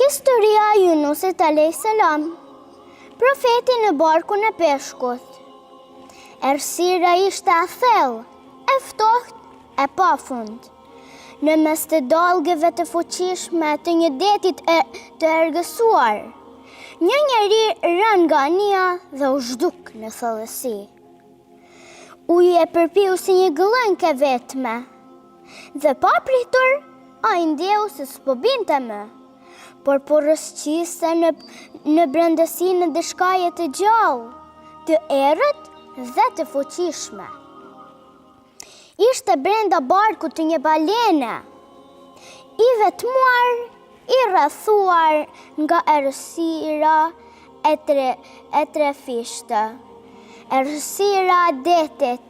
Historia e Yunusit a.s. Profeti në barkun e peshkut. Errësira ishte e thellë, e ftohtë, e pafund. Në mes të dalgëve të fuqishme të një deti të ergësuar, një njeri rën nga anija dhe u zhduk në thellësi. Uji e përpiu si një gëllënke vetme, dhe pa pritur, ai ndjeu se s'po binte më, por rrësqiste në brendësinë e dëshkaje të gjallë, të errët dhe të fuqishme. Ishte brenda barkut të një balene, i vetmuar, i rrethuar nga errësira e trefishtë, errësira e detit,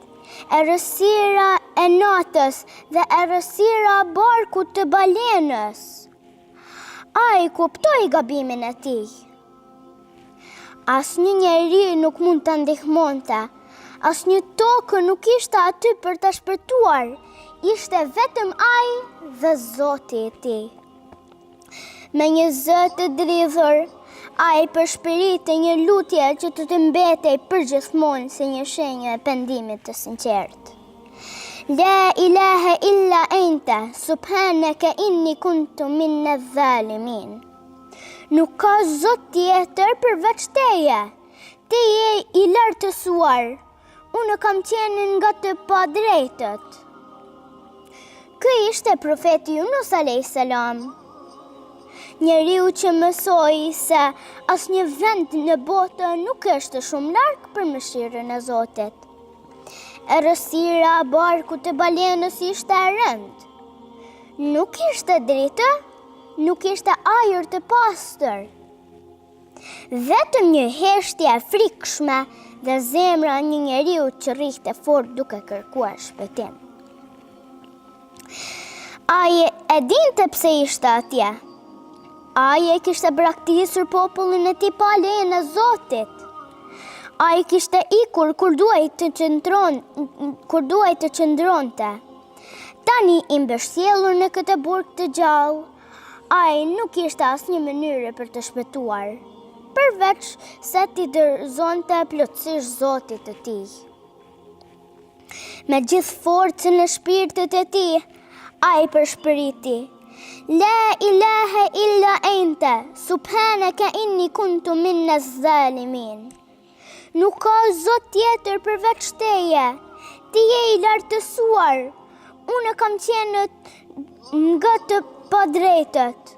errësira e natës dhe errësira e barkut të balenës. Ai kuptoi gabimin e tij. Asnjë njeri nuk mund ta ndihmonte. Asnjë tokë nuk ishte aty për ta shpëtuar. Ishte vetëm ai dhe Zoti i tij. Me një zë të dridhur, ai përshpëriti një lutje që të mbetej përgjithmonë si një shenjë e pendimit të sinqertë. La ilaha illa anta, subhanaka inni kuntu minaz zalimin. Nuk ka zot tjetër përveç teje. Ti je i lartësuar. Unë kam qenë nga të padrejtët. Ky ishte profeti Yunus a.s. Njeriu që mësoi se asnjë vend në botë nuk është shumë larg për mëshirën e Zotit. Errësira e barkut të balenës ishte e rëndë. Nuk ishte dritë, nuk ishte ajër të pastër. Vetëm një heshtje e frikshme dhe zemra një njeriu që rrihte fort duke kërkuar shpëtim. Ai e dinte pse ishte atje. Ai e kishte braktisur popullin e tij pa lejen e Zotit. Ai kishte ikur kur duhej të qëndronte. Tani i mbështjellur në këtë burg të gjallë, ai nuk kishte asnjë mënyrë për të shpëtuar, përveç se t'i dorëzonte plotësisht Zotit të tij. Me gjithë forcën e shpirtit të tij, ai përshpëriti: La ilaha illa anta, subhanaka inni kuntu minaz zalimin. Nuk ka zot tjetër përveç teje. Ti je i lartësuar. Unë kam qenë nga të padrejtët.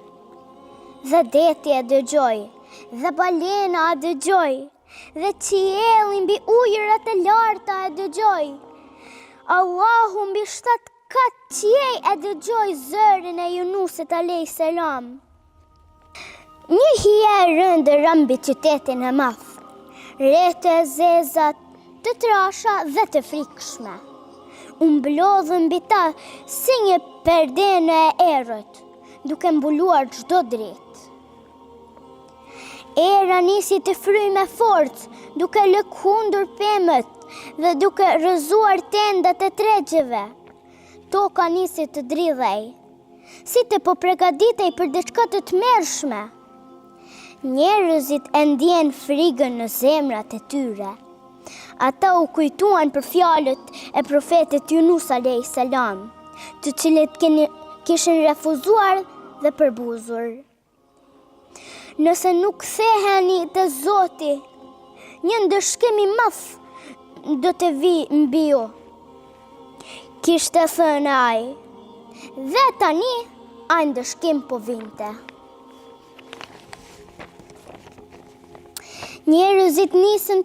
Dhe deti e dëgjoi, dhe balena e dëgjoi, dhe qielli mbi ujërat e larta e dëgjoi. Allahu mbi 7 kat qiej e dëgjoi zërin e Yunusit a.s. Një hije e rëndë rëmbi qytetin e madh. Rrethë e zeza, të trasha dhe të frikshme. U mblodhën mbi ta si një perdene e errët, duke mbuluar çdo dritë. Era nisi të fryjë me forcë, duke lëkundur pemët dhe duke rrëzuar tendat e tregjeve. Toka nisi të dridhej, si të po përgatitej për diçka të tmerrshme. Njerëzit e ndjen frigën në zemrat e tyre. Ata u kujtuan për fjalët e profetit Yunus a.s., të cilët kishin refuzuar dhe përbuzur. Nëse nuk ktheheni te Zoti, një ndëshkim i madh do të vijë mbi ju, kishte thënë ai. Dhe tani ai ndëshkim po vinte. Njerëzit nisën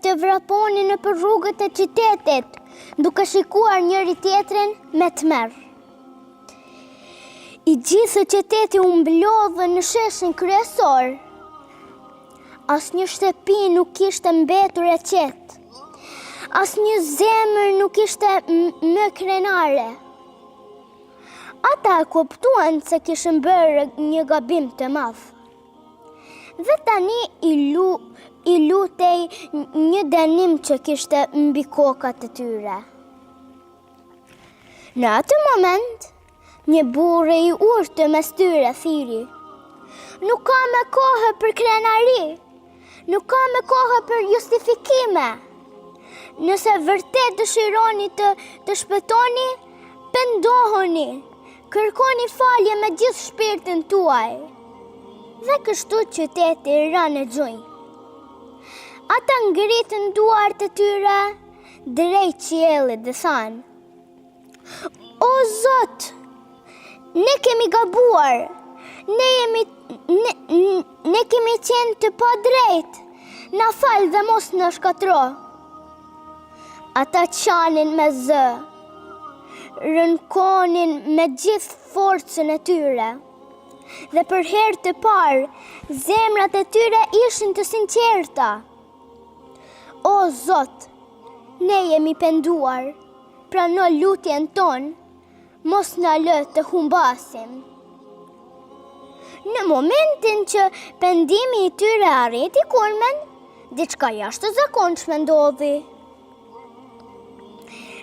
të vraponin nëpër rrugët e qytetit, duke shikuar njëri tjetrin me tmerr. I gjithë qyteti u mblodhën në sheshin kryesor. Asnjë shtëpi nuk kishte mbetur e qetë. Asnjë zemër nuk ishte më krenare. Ata kuptuan se kishin bërë një gabim të madh. Dhe tani i lutej një dënim që kishte mbi kokat e tyre. Në atë moment, një burrë i urtë mes tyre thiri: Nuk ka me kohë për krenari. Nuk ka me kohë për justifikime. Nëse vërtet dëshironi të shpëtoni, pendohuni. Kërkoni falje me gjithë shpirtin tuaj. Dhe kështu qyteti ra në gjunjë. Ata ngritën duart e tyre drejt qiellit dhe thanë: O Zot, ne kemi gabuar, ne kemi qenë të padrejt, na fal dhe mos në shkatro. Ata qanin me zë, rënkonin me gjithë forcën e tyre, dhe për herë të parë, zemrat e tyre ishin të sinqerta. O Zot, ne jemi penduar, prano lutjen tonë, mos na lë të humbasim. Në momentin që pendimi i tyre arriti kulmen, diçka jashtëzakonshme ndodhi.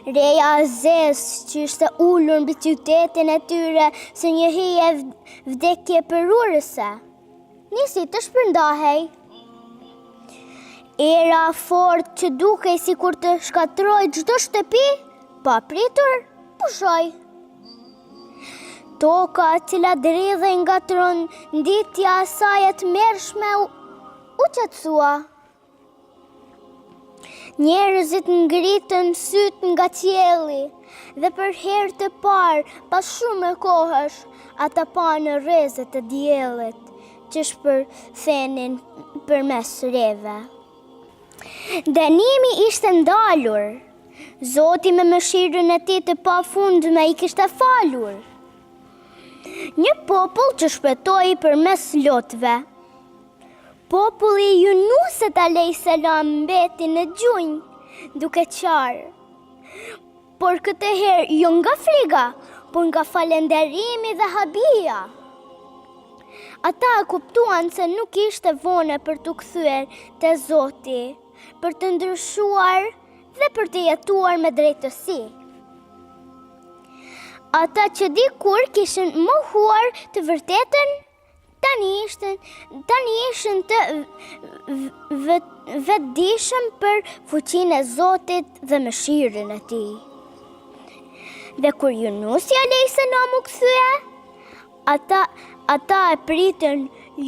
Reja e zezë që ishte ulur mbi qytetin e tyre se një hije vdekje përurëse, nisi të shpërndahej. Era fort që dukej sikur të shkatroj çdo shtëpi, pa pritur, pushoj. Toka e cila dridhej nga tronditja e saj e tmerrshme u qetësua. Njerëzit ngritën syt nga qielli dhe për herë të parë, pas shumë kohësh, ata panë rrezet e diellit që shpërthenin përmes rreve. Dënimi ishte ndalur. Zoti me mëshirën e tij të pafundme i kishte falur. Një popull që shpëtoi përmes lotëve. Populli i Yunusit a.s. mbeti në gjunjë, duke qarë. Por këtë herë jo nga friga, por nga falënderimi dhe habia. Ata kuptuan se nuk ishte vone për të kthyer te Zoti, për të ndryshuar dhe për të jetuar me drejtësi. Ata që dikur kishin mohuar të vërtetën, tani ishin të vetëdijshëm për fuqinë e Zotit dhe mëshirën e tij. Dhe kur Yunusi a.s. u kthye, ata e pritën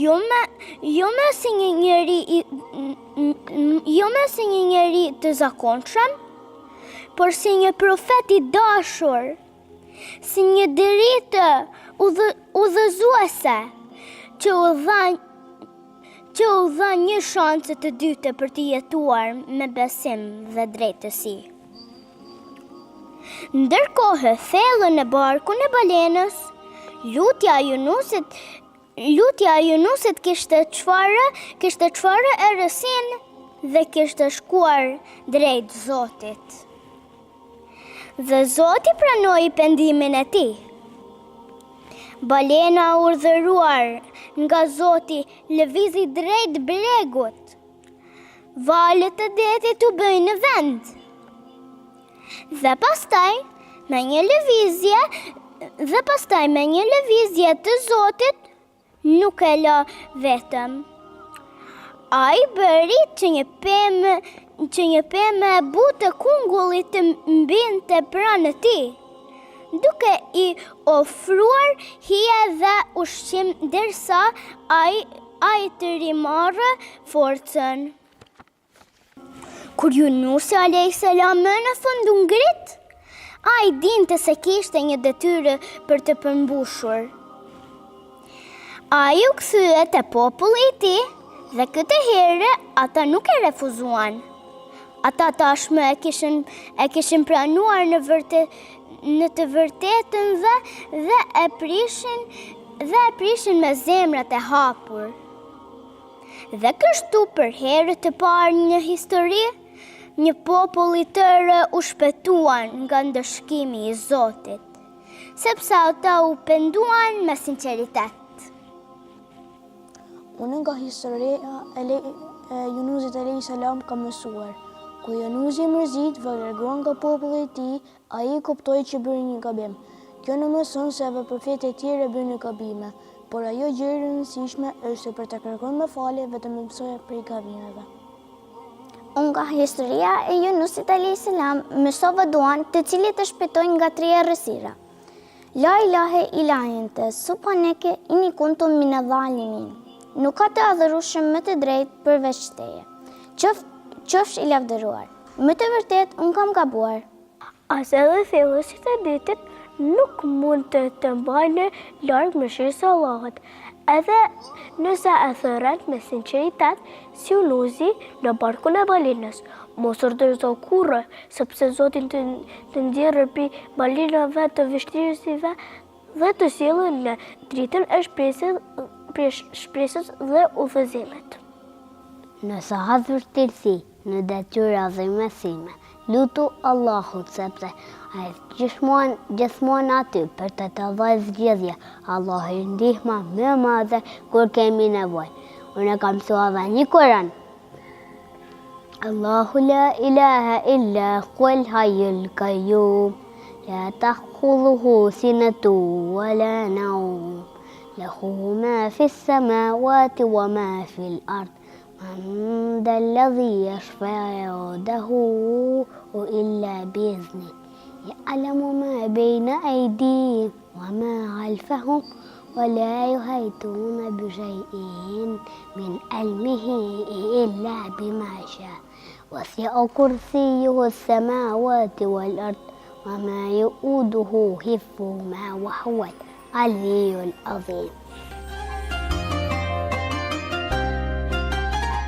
jo me si një njeri të zakonshëm, por si një profet i dashur, si një deritë udhëzuese që u dha një shanse të dytë për të jetuar me besim dhe drejtësi. Ndërkohë thellën e barkun e balenës, lutja e Yunusit kishte çfarë errësin dhe kishte shkuar drejt Zotit. Dhe Zoti pranoi pendimin e tij. Balena urdhëruar nga Zoti lëvizi drejt bregut. Valët e detit u bëjnë vend. Dhe pastaj me një lëvizje të Zotit nuk e la vetëm. Ai bëri që një pemë e butë e kungullit të mbinte pranë tij, duke i ofruar hije dhe ushqim derisa ai të rimarrë forcën. Kur Yunusi a.s. më në fund u ngrit, ai dinte se kishte një detyrë për të përmbushur. Ai u kthye te populli i tij dhe këtë herë ata nuk e refuzuan. Ata tashmë e kishin pranuar në të vërtetën dhe e prishin me zemrat e hapur. Dhe kështu për herë të parë në histori, një popull i tërë u shpëtuan nga ndëshkimi i Zotit, sepse ata u penduan me sinqeritet. Unë nga historia e Yunusit a.s. ka mësuar. Kur Yunusi mërzit vë larguan nga populli i tij, ai kuptoi që bëri një gabim. Kjo në mëson se edhe profetet e tjerë bëjnë gabime, por ajo gjë e rëndësishme është për të kërkuar më falje vetëm me mësoja prej gabimeve. Nga historia e Yunusit a.s. mësova duan të cilit të shpëtojnë nga 3 errësira. La ilahe illa ente, subhaneke inni kuntu mine dhalimin. Nuk ka të adhurueshëm më të drejtë përveç teje. Qofsh i lavdëruar. Më të vërtet, unë kam gabuar. As edhe thellësit e ditit nuk mund të mbajnë larg mëshirës së Allahut. Edhe nëse e thërren me sinqeritet, si Yunusi në barkun e balinës, mos urdhëro kurrë, sepse Zoti të nxjerrë pi balinave të vështirësive dhe të sjellën në dritën e shpresës dhe udhëzimit. Nëse ha vërtetësi në detyra dhe mësime, lutu Allahut sepse ai gjithmonë aty për të dhënë zgjedhje. Allahu i ndihma më e madhe kur kemi nevojë. Unë kam mësuar dhe një Kur'an. Allahu la ilaha illa huwal hayyul qayyum la ta'khudhuhu sinatun wa la nawm lahu ma fis samawati wa ma fil ard. من ذا الذي يشفع عنده إلا بإذنه يعلم ما بين أيديهم وما خلفهم ولا يحيطون بشيء من علمه إلا بما شاء وسع كرسيه السماوات والأرض وما يؤوده حفظهما وهو العلي العظيم.